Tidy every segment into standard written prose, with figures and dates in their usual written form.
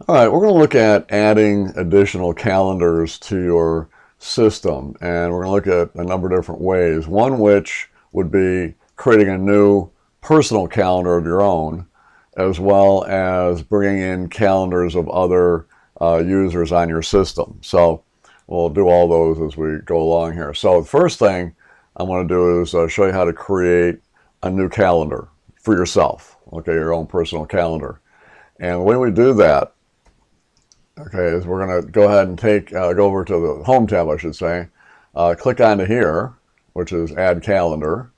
All right, we're going to look at adding additional calendars to your system, and we're going to look at a number of different ways. One which would be creating a new personal calendar of your own, as well as bringing in calendars of other users on your system. So we'll do all those as we go along here. So the first thing I want to do is show you how to create a new calendar for yourself, okay, your own personal calendar. And the way we do that, okay, is we're going to go ahead and go over to the Home tab, I should say, click onto here, which is Add Calendar,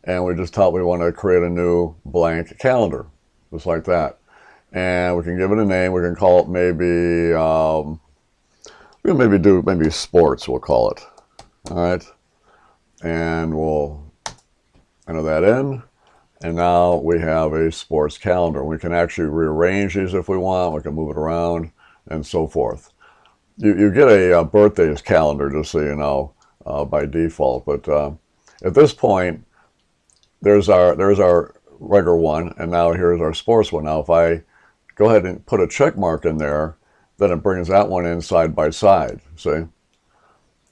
and we just tell it we want to create a new blank calendar, just like that. And we can give it a name. We can call it maybe, we'll maybe sports, we'll call it. All right, and we'll enter that in. And now we have a sports calendar. We can actually rearrange these if we want. We can move it around and so forth. You get a birthdays calendar, just so you know, by default. But at this point, there's our regular one, and now here's our sports one. Now, if I go ahead and put a check mark in there, then it brings that one in side by side. See?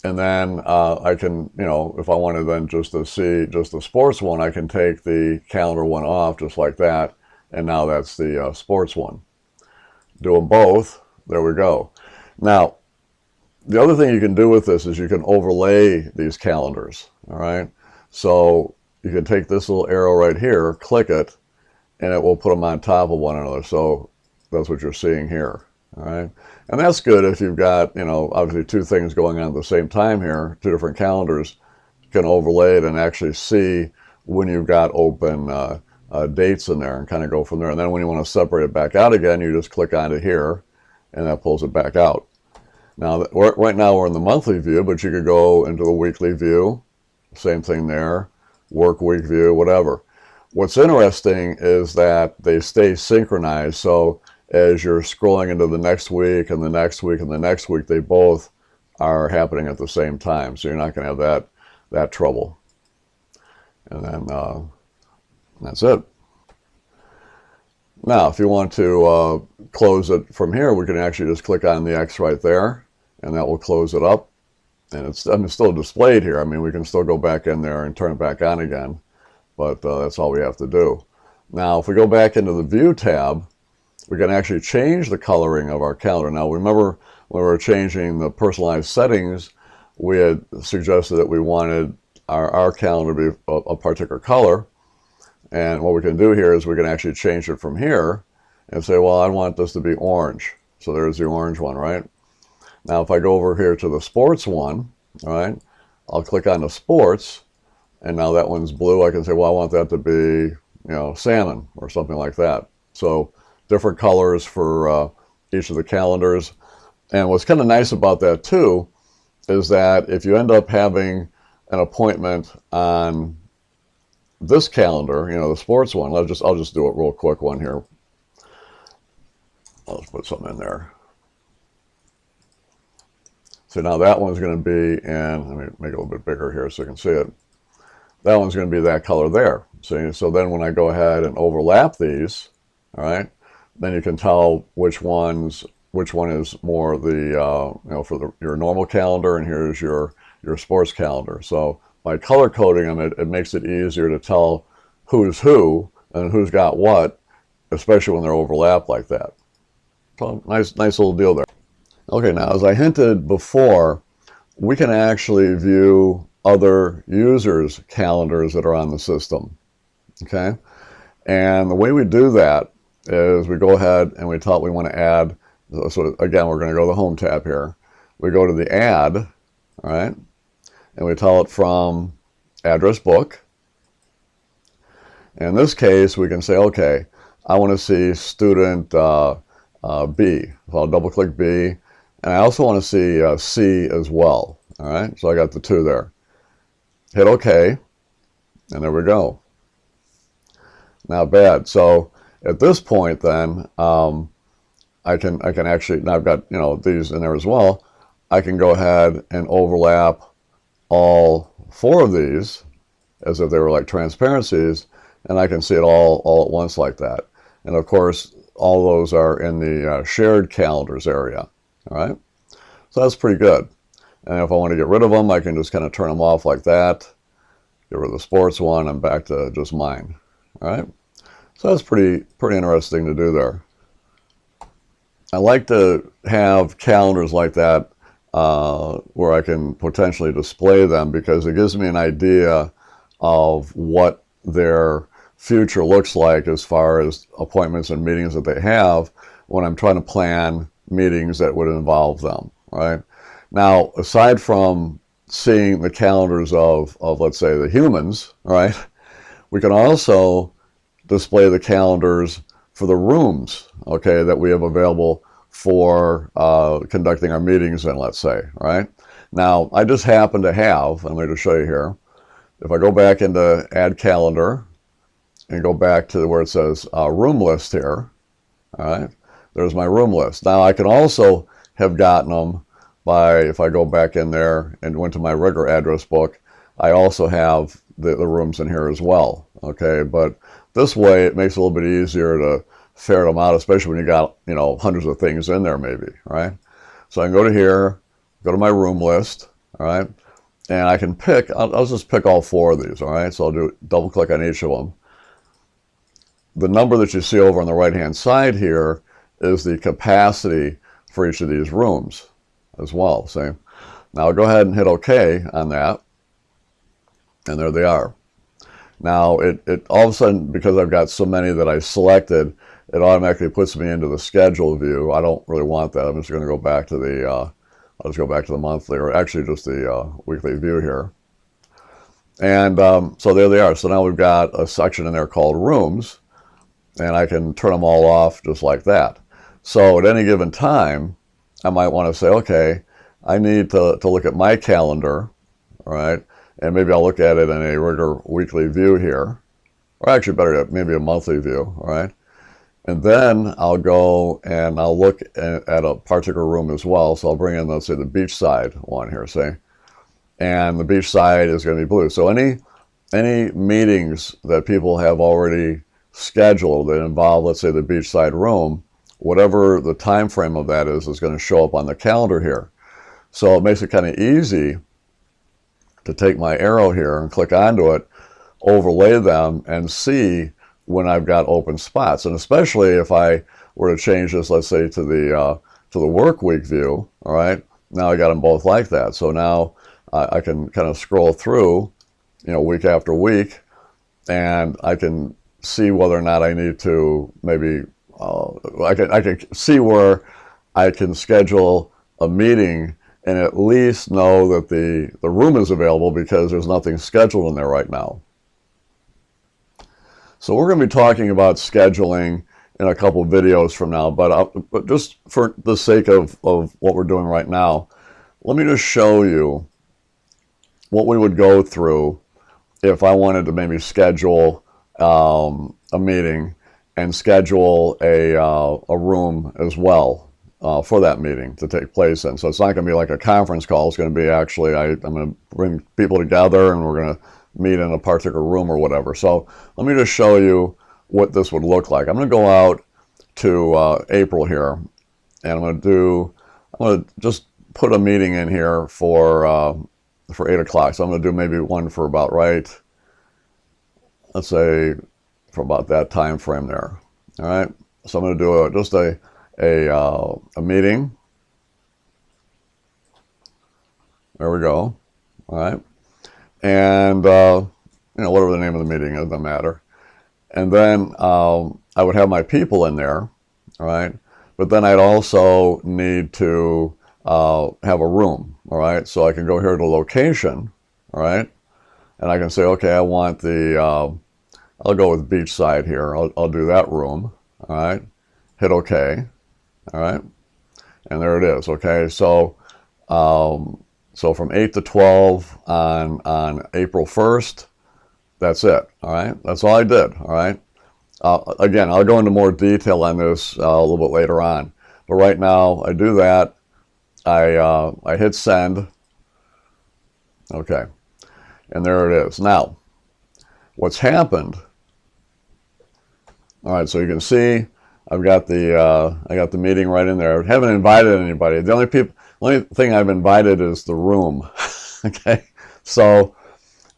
And then I can, if I wanted then just to see just the sports one, I can take the calendar one off just like that. And now that's the sports one. Do them both. There we go. Now, the other thing you can do with this is you can overlay these calendars. All right. So you can take this little arrow right here, click it, and it will put them on top of one another. So that's what you're seeing here. All right. And that's good if you've got, obviously two things going on at the same time here, two different calendars. You can overlay it and actually see when you've got open dates in there and kind of go from there. And then when you want to separate it back out again, you just click onto here and that pulls it back out. Now, right now we're in the monthly view, but you could go into the weekly view. Same thing there, work week view, whatever. What's interesting is that they stay synchronized. So as you're scrolling into the next week and the next week and the next week, they both are happening at the same time. So you're not going to have that trouble. And then that's it. Now, if you want to close it from here, we can actually just click on the X right there, and that will close it up. And it's still displayed here. I mean, we can still go back in there and turn it back on again, but that's all we have to do. Now, if we go back into the View tab, we can actually change the coloring of our calendar. Now, remember when we were changing the personalized settings, we had suggested that we wanted our calendar to be a particular color. And what we can do here is we can actually change it from here and say, well, I want this to be orange. So there's the orange one, right? Now, if I go over here to the sports one, all right, I'll click on the sports, and now that one's blue. I can say, well, I want that to be, salmon or something like that. So different colors for each of the calendars. And what's kind of nice about that too is that if you end up having an appointment on this calendar, the sports one, I'll just do a real quick one here. I'll just put something in there. So now that one's going to be in, let me make it a little bit bigger here so you can see it. That one's going to be that color there. See, so then when I go ahead and overlap these, all right, then you can tell which one is more the for your normal calendar, and here's your sports calendar. So by color coding them, it makes it easier to tell who's who and who's got what, especially when they're overlapped like that. So nice little deal there. Okay, now as I hinted before, we can actually view other users' calendars that are on the system. Okay, and the way we do that is we go ahead and we tell it we want to add. So again, we're going to go to the Home tab here. We go to the Add, all right, and we tell it from Address Book. In this case, we can say, okay, I want to see student B. So I'll double click B, and I also want to see C as well. All right, so I got the two there. Hit OK, and there we go. Not bad. So at this point, then I can actually, now I've got these in there as well. I can go ahead and overlap all four of these as if they were like transparencies, and I can see it all at once like that. And of course, all those are in the shared calendars area. All right, so that's pretty good. And if I want to get rid of them, I can just kind of turn them off like that. Get rid of the sports one, and back to just mine. All right, so that's pretty interesting to do there. I like to have calendars like that where I can potentially display them, because it gives me an idea of what their future looks like as far as appointments and meetings that they have when I'm trying to plan meetings that would involve them, right? Now, aside from seeing the calendars of let's say, the humans, right, we can also display the calendars for the rooms, okay, that we have available for conducting our meetings in, let's say, right? Now, I just happen to have, I'm going to show you here, if I go back into Add Calendar and go back to where it says Room List here, all right, there's my room list. Now, I can also have gotten them by, if I go back in there and went to my regular address book, I also have the rooms in here as well, okay? But this way, it makes it a little bit easier to ferret them out, especially when you got, you know, hundreds of things in there maybe, right? So I can go to here, go to my room list, all right? And I can pick, I'll just pick all 4 of these, all right? So I'll do double click on each of them. The number that you see over on the right-hand side here is the capacity for each of these rooms as well, see? Now I'll go ahead and hit OK on that, and there they are. Now, it all of a sudden, because I've got so many that I selected, it automatically puts me into the schedule view. I don't really want that. I'm just going to go back to the, I'll just go back to the monthly, or actually just the weekly view here. And so there they are. So now we've got a section in there called Rooms, and I can turn them all off just like that. So at any given time, I might want to say, okay, I need to look at my calendar, all right? And maybe I'll look at it in a regular weekly view here, or actually better yet, maybe a monthly view, all right? And then I'll go and I'll look at a particular room as well. So I'll bring in, let's say, the beachside one here, say, and the beachside is going to be blue. So any meetings that people have already scheduled that involve, let's say, the beachside room, whatever the time frame of that is going to show up on the calendar here. So it makes it kind of easy to take my arrow here and click onto it, overlay them, and see when I've got open spots. And especially if I were to change this, let's say, to the work week view, all right, now I got them both like that. So now I can kind of scroll through, you know, week after week, and I can see whether or not I need to maybe, I can see where I can schedule a meeting and at least know that the room is available because there's nothing scheduled in there right now. So we're going to be talking about scheduling in a couple of videos from now, but just for the sake of what we're doing right now, let me just show you what we would go through if I wanted to maybe schedule a meeting and schedule a room as well for that meeting to take place in. So it's not going to be like a conference call. It's going to be actually, I'm going to bring people together and we're going to meet in a particular room or whatever. So let me just show you what this would look like. I'm going to go out to April here, and I'm going to just put a meeting in here for 8 o'clock. So I'm going to do maybe one for about let's say for about that time frame there. All right. So I'm going to do just a meeting. There we go. All right. And, you know, whatever the name of the meeting is, doesn't matter. And then I would have my people in there, all right? But then I'd also need to have a room, all right? So I can go here to location, all right? And I can say, okay, I want I'll go with beachside here. I'll do that room, all right? Hit OK, all right? And there it is, okay? So, so from 8 to 12 on April 1st, that's it, all right? That's all I did, all right? Again, I'll go into more detail on this a little bit later on. But right now, I do that. I hit send. Okay, and there it is. Now, what's happened, all right, so you can see I've got the I got the meeting right in there. I haven't invited anybody. The only thing I've invited is the room. Okay, so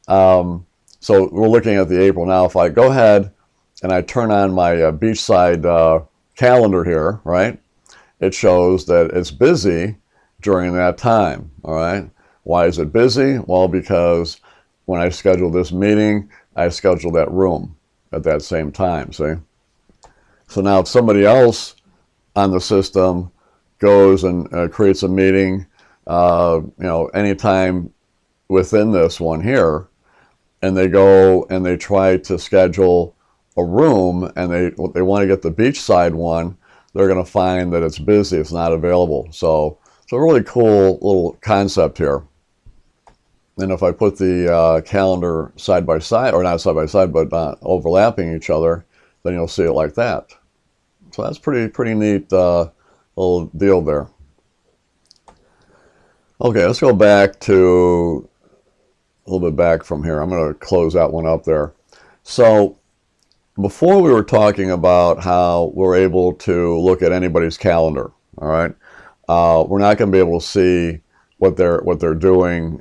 so we're looking at the April now. If I go ahead and I turn on my beachside calendar here, right? It shows that it's busy during that time. All right. Why is it busy? Well, because when I scheduled this meeting, I scheduled that room at that same time. See? So now if somebody else on the system goes and creates a meeting, anytime within this one here, and they go and they try to schedule a room and they want to get the beachside one, they're going to find that it's busy, it's not available. So it's a really cool little concept here. And if I put the calendar side by side, or not side by side, but overlapping each other, then you'll see it like that. So that's pretty neat little deal there. Okay, let's go back to a little bit back from here. I'm going to close that one up there. So before we were talking about how we're able to look at anybody's calendar. All right, we're not going to be able to see what they're doing.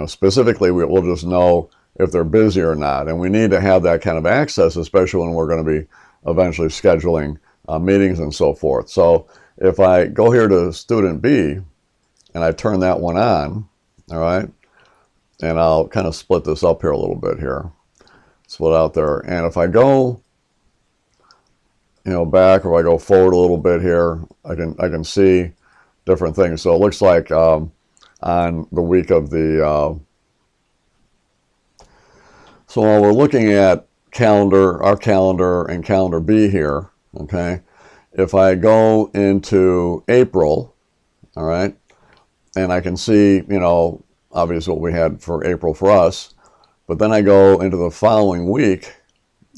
Specifically, we'll just know if they're busy or not, and we need to have that kind of access, especially when we're going to be eventually scheduling meetings and so forth. So if I go here to student B and I turn that one on, all right, and I'll kind of split this up here a little bit here, split out there, and if I go back, or I go forward a little bit here, I can see different things. So it looks like on the week of the so while we're looking at our calendar and calendar B here, okay, if I go into April, all right, and I can see, obviously what we had for April for us, but then I go into the following week,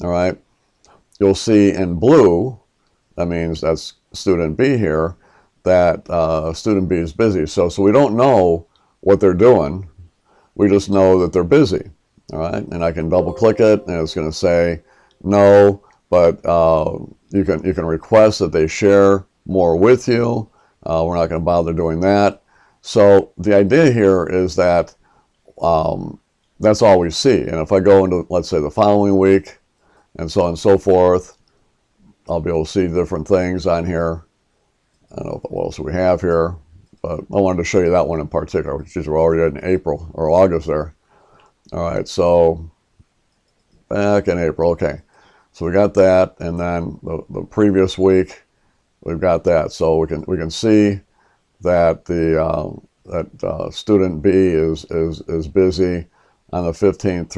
all right, you'll see in blue, that means that's student B here, that student B is busy. So we don't know what they're doing. We just know that they're busy. All right, and I can double click it, and it's going to say no, but you can request that they share more with you. We're not going to bother doing that. So the idea here is that that's all we see. And if I go into, let's say, the following week, and so on and so forth, I'll be able to see different things on here. I don't know what else we have here, but I wanted to show you that one in particular, which is we're already in April or August there. All right, so back in April, okay. So we got that, and then the previous week, we've got that. So we can see that the student B is busy on the 15th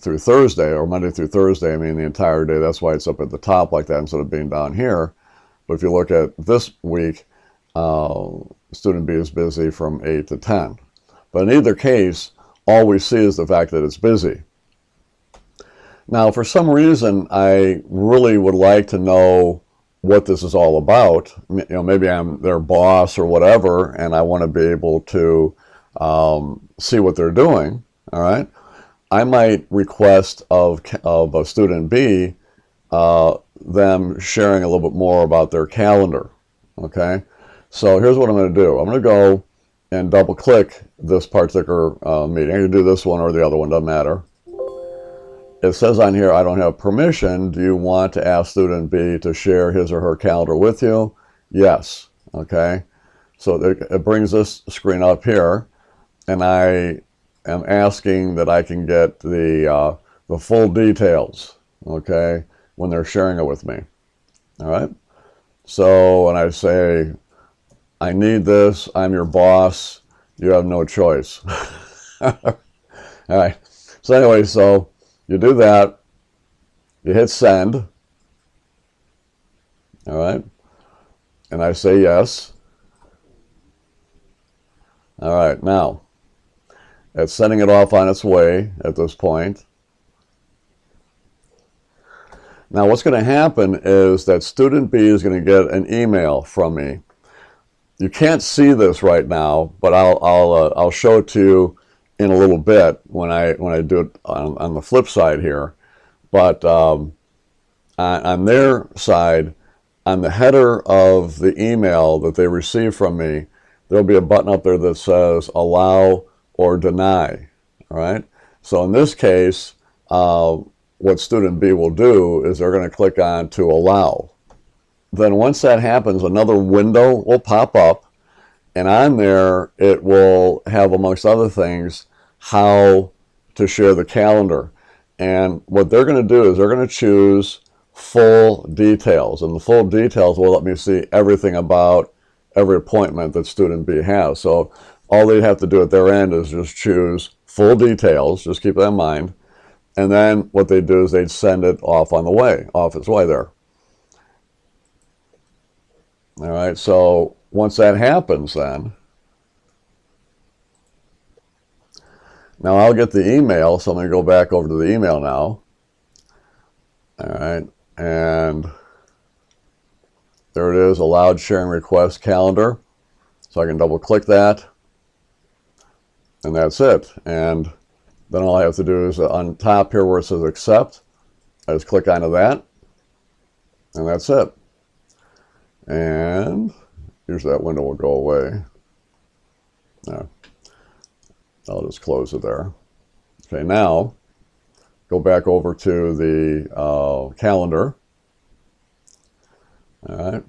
through Thursday, or Monday through Thursday. I mean the entire day. That's why it's up at the top like that instead of being down here. But if you look at this week, student B is busy from 8 to 10. But in either case, all we see is the fact that it's busy. Now, for some reason, I really would like to know what this is all about. Maybe I'm their boss or whatever, and I want to be able to see what they're doing. All right, I might request of a student B them sharing a little bit more about their calendar. Okay, so here's what I'm going to do. I'm going to go and double click this particular meeting. I can do this one or the other one, doesn't matter. It says on here, I don't have permission. Do you want to ask student B to share his or her calendar with you? Yes. Okay. So it brings this screen up here, and I am asking that I can get the full details, okay, when they're sharing it with me. All right. So when I say, I need this, I'm your boss, you have no choice. All right. So anyway, so you do that, you hit send, all right, and I say yes. All right, now, it's sending it off on its way at this point. Now what's going to happen is that student B is going to get an email from me. You can't see this right now, but I'll show it to you in a little bit when I do it on the flip side here. But on their side, on the header of the email that they receive from me, there'll be a button up there that says allow or deny. All right. So in this case, what student B will do is they're going to click on to allow. Then once that happens, another window will pop up, and on there it will have, amongst other things, how to share the calendar. And what they're going to do is they're going to choose full details, and the full details will let me see everything about every appointment that student B has. So all they have to do at their end is just choose full details, just keep that in mind, and then what they do is they'd send it off its way there. All right, so once that happens, then now I'll get the email, so I'm going to go back over to the email now. All right, and there it is, allowed sharing request calendar. So I can double click that, and that's it. And then all I have to do is on top here where it says accept, I just click onto that, and that's it. And usually that window will go away. No, I'll just close it there. Okay, now go back over to the calendar. All right,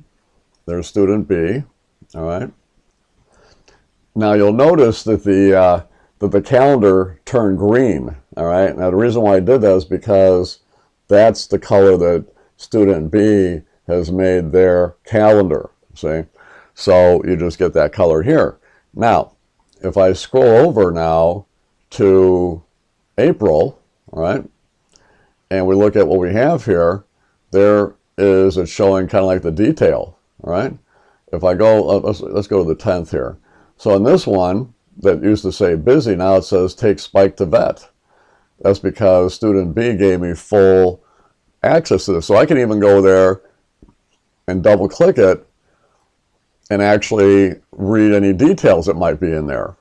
there's student B. All right. Now you'll notice that the calendar turned green. All right. Now the reason why I did that is because that's the color that student B has made their calendar. See, so you just get that color here. Now, if I scroll over now to April, all right, and we look at what we have here, there is it's showing kind of like the detail. All right. If I go, let's go to the 10th here. So in this one that used to say busy, now it says take Spike to vet. That's because student B gave me full access to this. So I can even go there and double click it and actually read any details that might be in there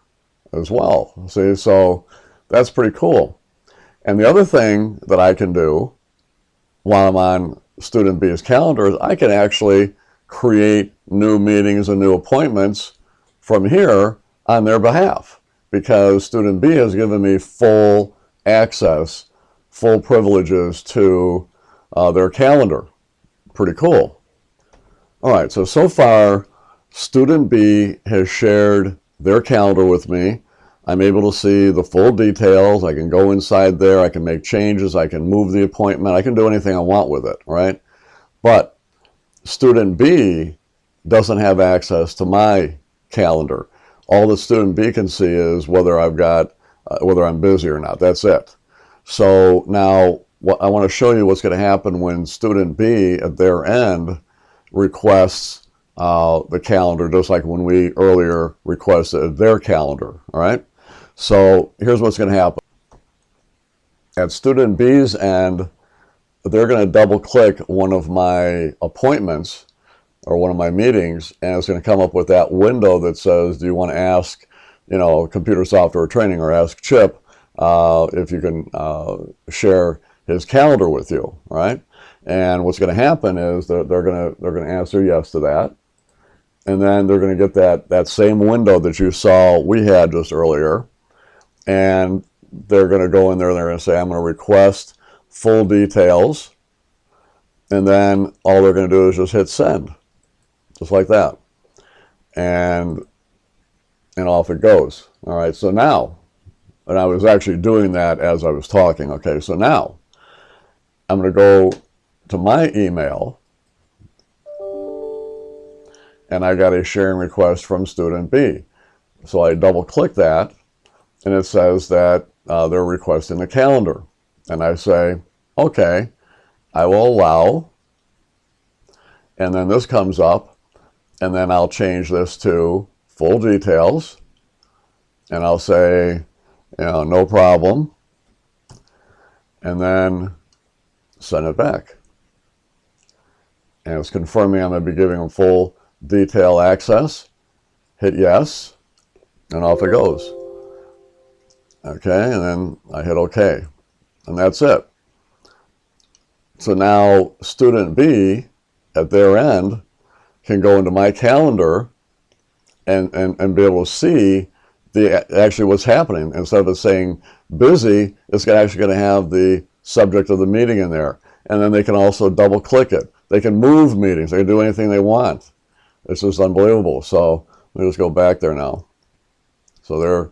as well. See, so that's pretty cool. And the other thing that I can do while I'm on student B's calendar is I can actually create new meetings and new appointments from here on their behalf, because student B has given me full access, full privileges to their calendar. Pretty cool. All right, so far student B has shared their calendar with me. I'm able to see the full details. I can go inside there, I can make changes, I can move the appointment, I can do anything I want with it, right? But student B doesn't have access to my calendar. All that student B can see is whether whether I'm busy or not. That's it. So now I want to show you what's going to happen when student B at their end requests the calendar, just like when we earlier requested their calendar. All right. So here's what's going to happen. At student B's end, they're going to double click one of my appointments or one of my meetings, and it's going to come up with that window that says, do you want to ask, computer software training, or ask Chip if you can share his calendar with you, right? And what's going to happen is they're going to answer yes to that, and then they're going to get that same window that you saw we had just earlier, and they're going to go in there and they're going to say, I'm going to request full details, and then all they're going to do is just hit send. Just like that, and off it goes. All right, so now, and I was actually doing that as I was talking. Okay, so now I'm going to go to my email, and I got a sharing request from student B. So I double click that, and it says that they're requesting the calendar, and I say, okay, I will allow, and then this comes up. And then I'll change this to full details, and I'll say, no problem, and then send it back. And it's confirming I'm going to be giving them full detail access. Hit yes, and off it goes. Okay, and then I hit OK, and that's it. So now student B at their end can go into my calendar and be able to see actually what's happening. Instead of it saying busy, it's actually going to have the subject of the meeting in there. And then they can also double click it. They can move meetings. They can do anything they want. It's just unbelievable. So let me just go back there now. So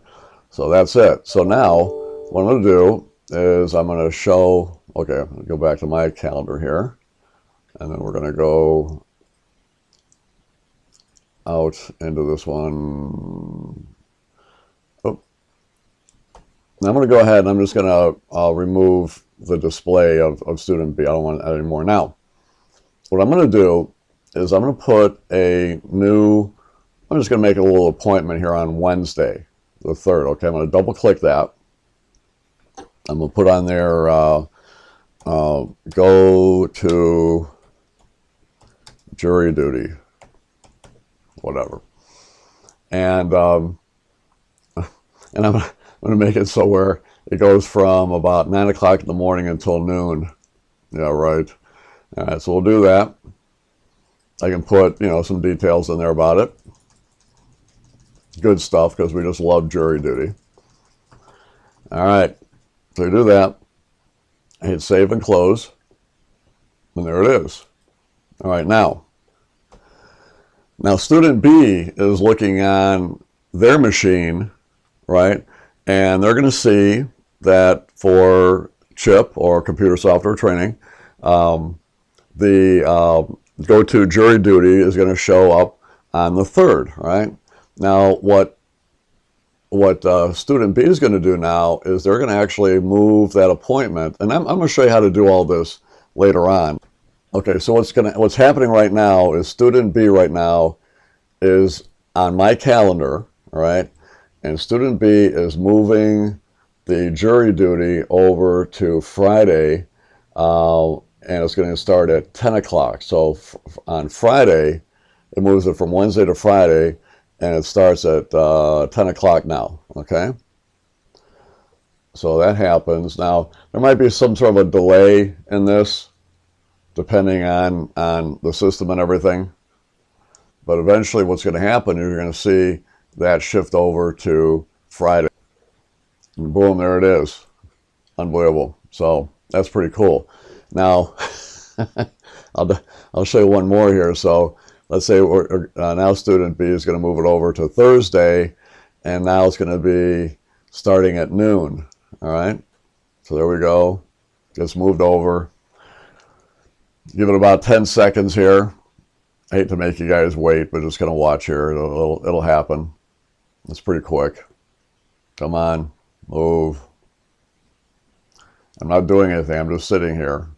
that's it. So now what I'm going to do is I'm going to show, okay, I'm going to go back to my calendar here. And then we're going to go out into this one. Oh. Now I'm going to go ahead and I'm just going to remove the display of student B. I don't want it anymore. Now, what I'm going to do is I'm going to put a new, I'm just going to make a little appointment here on Wednesday, the 3rd. Okay, I'm going to double click that. I'm going to put on there, go to jury duty, whatever. And I'm going to make it so where it goes from about 9 o'clock in the morning until noon. Yeah, right. All right, so we'll do that. I can put, some details in there about it. Good stuff, because we just love jury duty. All right, so we do that. I hit save and close, and there it is. All right, now student B is looking on their machine, right? And they're going to see that for CHIP, or computer software training, the go to jury duty is going to show up on the 3rd, right? Now, what student B is going to do now is they're going to actually move that appointment, and I'm going to show you how to do all this later on. Okay, so what's happening right now is student B right now is on my calendar, all right? And student B is moving the jury duty over to Friday, and it's going to start at 10 o'clock. So on Friday, it moves it from Wednesday to Friday, and it starts at 10 o'clock now, okay? So that happens. Now, there might be some sort of a delay in this, depending on the system and everything. But eventually what's going to happen is you're going to see that shift over to Friday. And boom, there it is. Unbelievable. So that's pretty cool. Now, I'll show you one more here. So let's say now student B is going to move it over to Thursday, and now it's going to be starting at noon. All right. So there we go. Just moved over. Give it about 10 seconds here. I hate to make you guys wait, but just going to watch here. It'll happen. It's pretty quick. Come on, move. I'm not doing anything. I'm just sitting here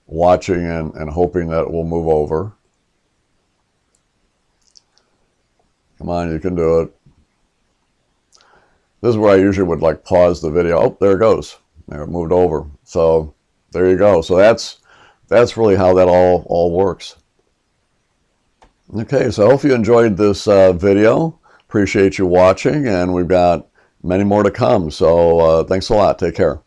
watching and hoping that it will move over. Come on, you can do it. This is where I usually would like pause the video. Oh, there it goes. There, it moved over. So there you go. So that's really how that all works. Okay, so I hope you enjoyed this video. Appreciate you watching, and we've got many more to come. So thanks a lot. Take care.